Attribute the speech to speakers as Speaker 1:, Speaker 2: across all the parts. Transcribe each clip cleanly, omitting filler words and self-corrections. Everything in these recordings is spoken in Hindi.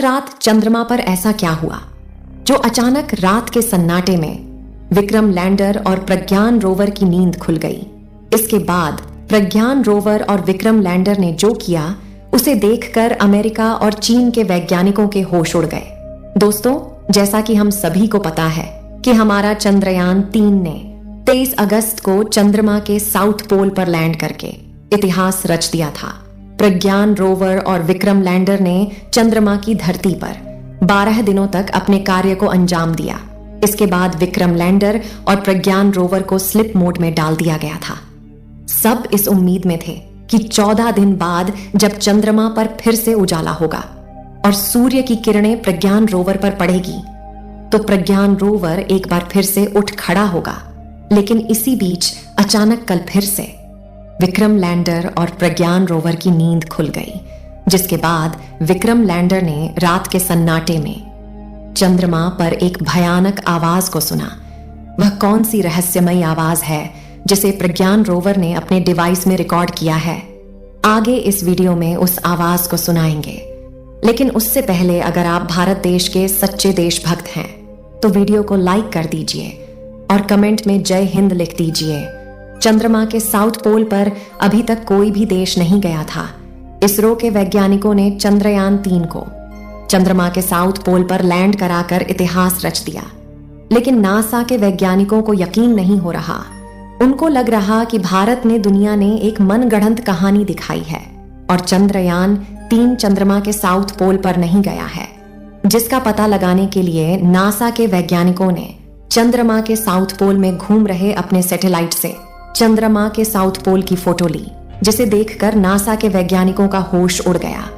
Speaker 1: रात चंद्रमा पर ऐसा क्या हुआ जो अचानक रात के सन्नाटे में विक्रम लैंडर और प्रज्ञान रोवर की नींद खुल गई। इसके बाद प्रज्ञान रोवर और विक्रम लैंडर ने जो किया उसे देखकर अमेरिका और चीन के वैज्ञानिकों के होश उड़ गए। दोस्तों, जैसा कि हम सभी को पता है कि हमारा चंद्रयान 3 ने 23 अगस्त को चंद्रमा के साउथ पोल पर लैंड करके इतिहास रच दिया था। प्रज्ञान रोवर और विक्रम लैंडर ने चंद्रमा की धरती पर 12 दिनों तक अपने कार्य को अंजाम दिया। इसके बाद विक्रम लैंडर और प्रज्ञान रोवर को स्लिप मोड में डाल दिया गया था। सब इस उम्मीद में थे कि 14 दिन बाद जब चंद्रमा पर फिर से उजाला होगा और सूर्य की किरणें प्रज्ञान रोवर पर पड़ेगी तो प्रज्ञान रोवर एक बार फिर से उठ खड़ा होगा। लेकिन इसी बीच अचानक कल फिर से विक्रम लैंडर और प्रज्ञान रोवर की नींद खुल गई, जिसके बाद विक्रम लैंडर ने रात के सन्नाटे में चंद्रमा पर एक भयानक आवाज को सुना। वह कौन सी रहस्यमयी आवाज है जिसे प्रज्ञान रोवर ने अपने डिवाइस में रिकॉर्ड किया है? आगे इस वीडियो में उस आवाज को सुनाएंगे। लेकिन उससे पहले अगर आप भारत देश के सच्चे देशभक्त हैं तो वीडियो को लाइक कर दीजिए और कमेंट में जय हिंद लिख दीजिए। चंद्रमा के साउथ पोल पर अभी तक कोई भी देश नहीं गया था। इसरो के वैज्ञानिकों ने चंद्रयान 3 को चंद्रमा के साउथ पोल पर लैंड कराकर इतिहास रच दिया। लेकिन नासा के वैज्ञानिकों को यकीन नहीं हो रहा। उनको लग रहा कि भारत ने दुनिया ने एक मनगढ़ंत कहानी दिखाई है और चंद्रयान 3 चंद्रमा के साउथ पोल पर नहीं गया है। जिसका पता लगाने के लिए नासा के वैज्ञानिकों ने चंद्रमा के साउथ पोल में घूम रहे अपने सैटेलाइट से चंद्रमा के साउथ पोल की फोटो ली, जिसे देखकर नासा के वैज्ञानिकों का होश उड़ गया।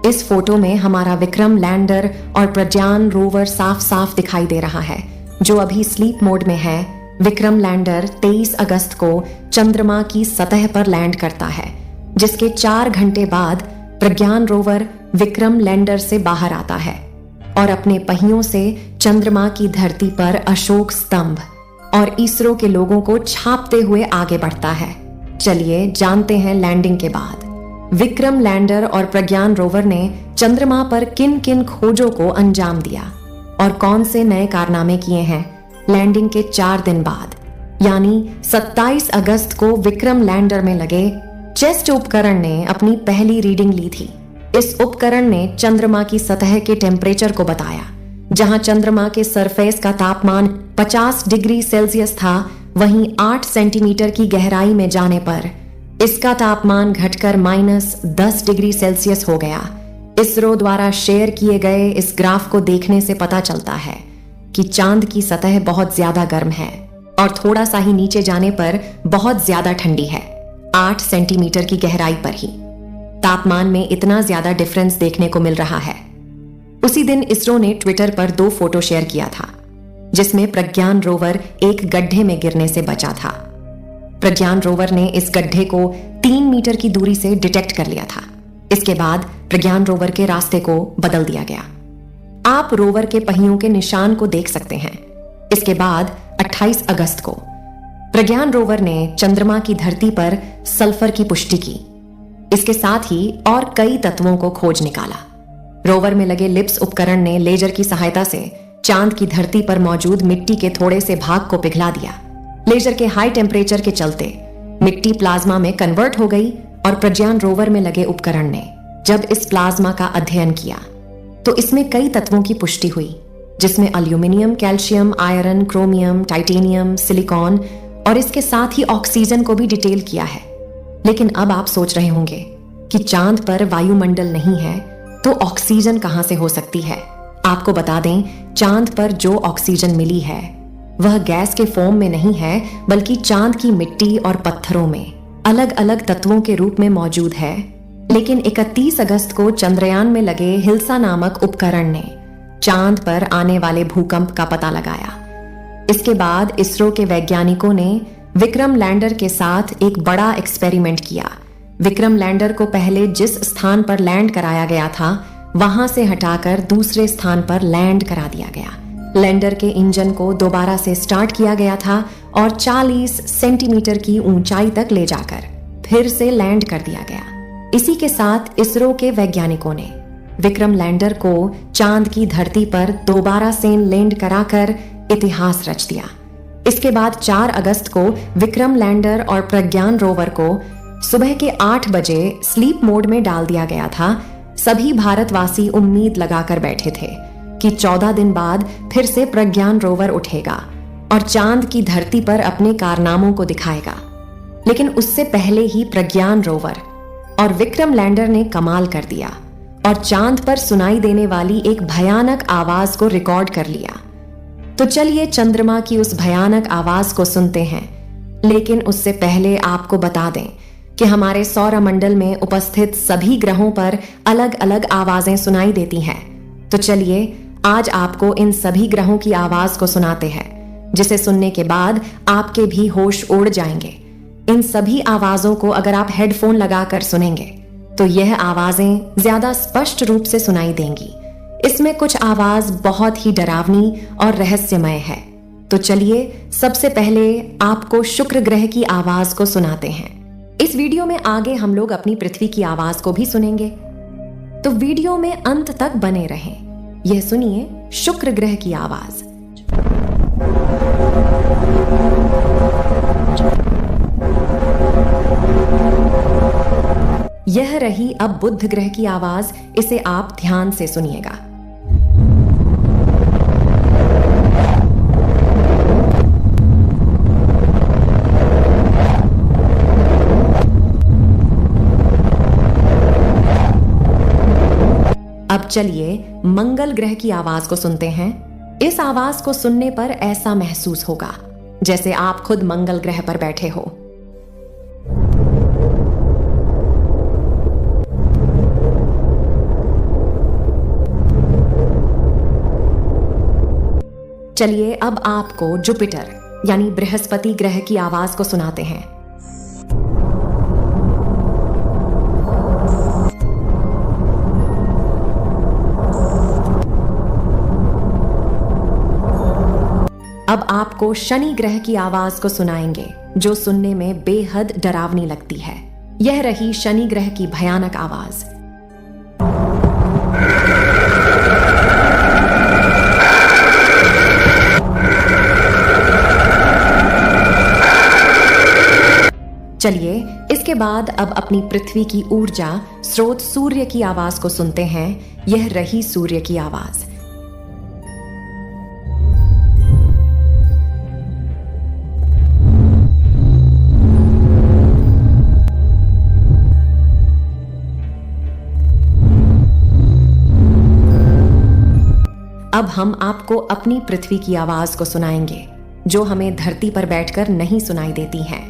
Speaker 1: इस फोटो में हमारा विक्रम लैंडर और प्रज्ञान रोवर साफ साफ दिखाई दे रहा है, जो अभी स्लीप मोड में है। विक्रम लैंडर 23 अगस्त को चंद्रमा की सतह पर लैंड करता है, जिसके 4 घंटे बाद प्रज्ञान रोवर विक्रम लैंडर से बाहर आता है और अपने पहियों से चंद्रमा की धरती पर अशोक स्तंभ और इसरो के लोगों को छापते हुए आगे बढ़ता है। चलिए जानते हैं लैंडिंग के बाद विक्रम लैंडर और प्रज्ञान रोवर ने चंद्रमा पर किन किन खोजों को अंजाम दिया और कौन से नए कारनामे किए हैं। लैंडिंग के 4 दिन बाद यानी 27 अगस्त को विक्रम लैंडर में लगे चेस्ट उपकरण ने अपनी पहली रीडिंग ली थी। इस उपकरण ने चंद्रमा की सतह के टेम्परेचर को बताया। जहां चंद्रमा के सरफेस का तापमान 50 डिग्री सेल्सियस था, वहीं 8 सेंटीमीटर की गहराई में जाने पर इसका तापमान घटकर -10 डिग्री सेल्सियस हो गया। इसरो द्वारा शेयर किए गए इस ग्राफ को देखने से पता चलता है कि चांद की सतह बहुत ज्यादा गर्म है और थोड़ा सा ही नीचे जाने पर बहुत ज्यादा ठंडी है। 8 सेंटीमीटर की गहराई पर ही तापमान में इतना ज्यादा डिफरेंस देखने को मिल रहा है। उसी दिन इसरो ने ट्विटर पर 2 फोटो शेयर किया था, जिसमें प्रज्ञान रोवर एक गड्ढे में गिरने से बचा था। प्रज्ञान रोवर ने इस गड्ढे को 3 मीटर की दूरी से डिटेक्ट कर लिया था। इसके बाद प्रज्ञान रोवर के रास्ते को बदल दिया गया। आप रोवर के पहियों के निशान को देख सकते हैं। इसके बाद 28 अगस्त को प्रज्ञान रोवर ने चंद्रमा की धरती पर सल्फर की पुष्टि की। इसके साथ ही और कई तत्वों को खोज निकाला। रोवर में लगे लिप्स उपकरण ने लेजर की सहायता से चांद की धरती पर मौजूद मिट्टी के थोड़े से भाग को पिघला दिया। लेजर के हाई टेम्परेचर के चलते मिट्टी प्लाज्मा में कन्वर्ट हो गई और प्रज्ञान रोवर में लगे उपकरण ने जब इस प्लाज्मा का अध्ययन किया तो इसमें कई तत्वों की पुष्टि हुई, जिसमें aluminium, calcium, iron, chromium, titanium, silicon और इसके साथ ही ऑक्सीजन को भी डिटेल किया है। लेकिन अब आप सोच रहे होंगे कि चांद पर वायुमंडल नहीं है तो ऑक्सीजन कहां से हो सकती है। आपको बता दें, चांद पर जो ऑक्सीजन मिली है वह गैस के फॉर्म में नहीं है, बल्कि चांद की मिट्टी और पत्थरों में अलग अलग तत्वों के रूप में मौजूद है। लेकिन 31 अगस्त को चंद्रयान में लगे हिल्सा नामक उपकरण ने चांद पर आने वाले भूकंप का पता लगाया। इसके बाद इसरो के वैज्ञानिकों ने विक्रम लैंडर के साथ एक बड़ा एक्सपेरिमेंट किया। विक्रम लैंडर को पहले जिस स्थान पर लैंड कराया गया था वहां से हटाकर दूसरे स्थान पर लैंड करा दिया गया। लैंडर के इंजन को दोबारा से स्टार्ट किया गया था और 40 सेंटीमीटर की ऊंचाई तक ले जाकर फिर से लैंड कर दिया गया। इसी के साथ इसरो के वैज्ञानिकों ने विक्रम लैंडर को चांद की धरती पर दोबारा से लैंड कराकर इतिहास रच दिया। इसके बाद 4 अगस्त को विक्रम लैंडर और प्रज्ञान रोवर को सुबह के 8 बजे स्लीप मोड में डाल दिया गया था। सभी भारतवासी उम्मीद लगाकर बैठे थे कि 14 दिन बाद फिर से प्रज्ञान रोवर उठेगा और चांद की धरती पर अपने कारनामों को दिखाएगा। लेकिन उससे पहले ही प्रज्ञान रोवर और विक्रम लैंडर ने कमाल कर दिया और चांद पर सुनाई देने वाली एक भयानक आवाज को रिकॉर्ड कर लिया। तो चलिए चंद्रमा की उस भयानक आवाज को सुनते हैं। लेकिन उससे पहले आपको बता दें कि हमारे सौरमंडल में उपस्थित सभी ग्रहों पर अलग अलग आवाजें सुनाई देती हैं। तो चलिए आज आपको इन सभी ग्रहों की आवाज को सुनाते हैं, जिसे सुनने के बाद आपके भी होश उड़ जाएंगे। इन सभी आवाजों को अगर आप हेडफोन लगाकर सुनेंगे तो यह आवाजें ज्यादा स्पष्ट रूप से सुनाई देंगी। इसमें कुछ आवाज बहुत ही डरावनी और रहस्यमय है। तो चलिए सबसे पहले आपको शुक्र ग्रह की आवाज को सुनाते हैं। इस वीडियो में आगे हम लोग अपनी पृथ्वी की आवाज को भी सुनेंगे, तो वीडियो में अंत तक बने रहें। यह सुनिए शुक्र ग्रह की आवाज। यह रही अब बुध ग्रह की आवाज, इसे आप ध्यान से सुनिएगा। अब चलिए मंगल ग्रह की आवाज को सुनते हैं। इस आवाज को सुनने पर ऐसा महसूस होगा जैसे आप खुद मंगल ग्रह पर बैठे हो। चलिए अब आपको जुपिटर यानी बृहस्पति ग्रह की आवाज को सुनाते हैं। अब आपको शनि ग्रह की आवाज को सुनाएंगे, जो सुनने में बेहद डरावनी लगती है। यह रही शनि ग्रह की भयानक आवाज। चलिए इसके बाद अब अपनी पृथ्वी की ऊर्जा स्रोत सूर्य की आवाज को सुनते हैं। यह रही सूर्य की आवाज। अब हम आपको अपनी पृथ्वी की आवाज को सुनाएंगे, जो हमें धरती पर बैठकर नहीं सुनाई देती है।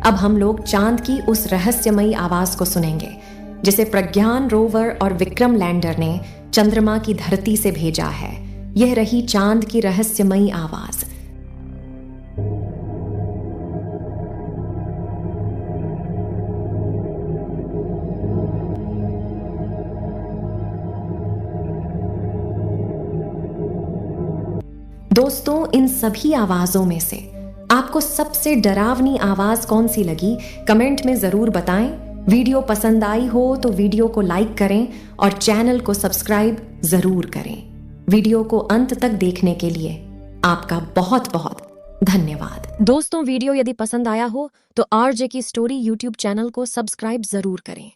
Speaker 1: अब हम लोग चांद की उस रहस्यमयी आवाज को सुनेंगे, जिसे प्रज्ञान रोवर और विक्रम लैंडर ने चंद्रमा की धरती से भेजा है। यह रही चांद की रहस्यमयी आवाज। दोस्तों, इन सभी आवाजों में से आपको सबसे डरावनी आवाज कौन सी लगी, कमेंट में जरूर बताएं। वीडियो पसंद आई हो तो वीडियो को लाइक करें और चैनल को सब्सक्राइब जरूर करें। वीडियो को अंत तक देखने के लिए आपका बहुत बहुत धन्यवाद। दोस्तों, वीडियो यदि पसंद आया हो तो आरजे की स्टोरी यूट्यूब चैनल को सब्सक्राइब जरूर करें।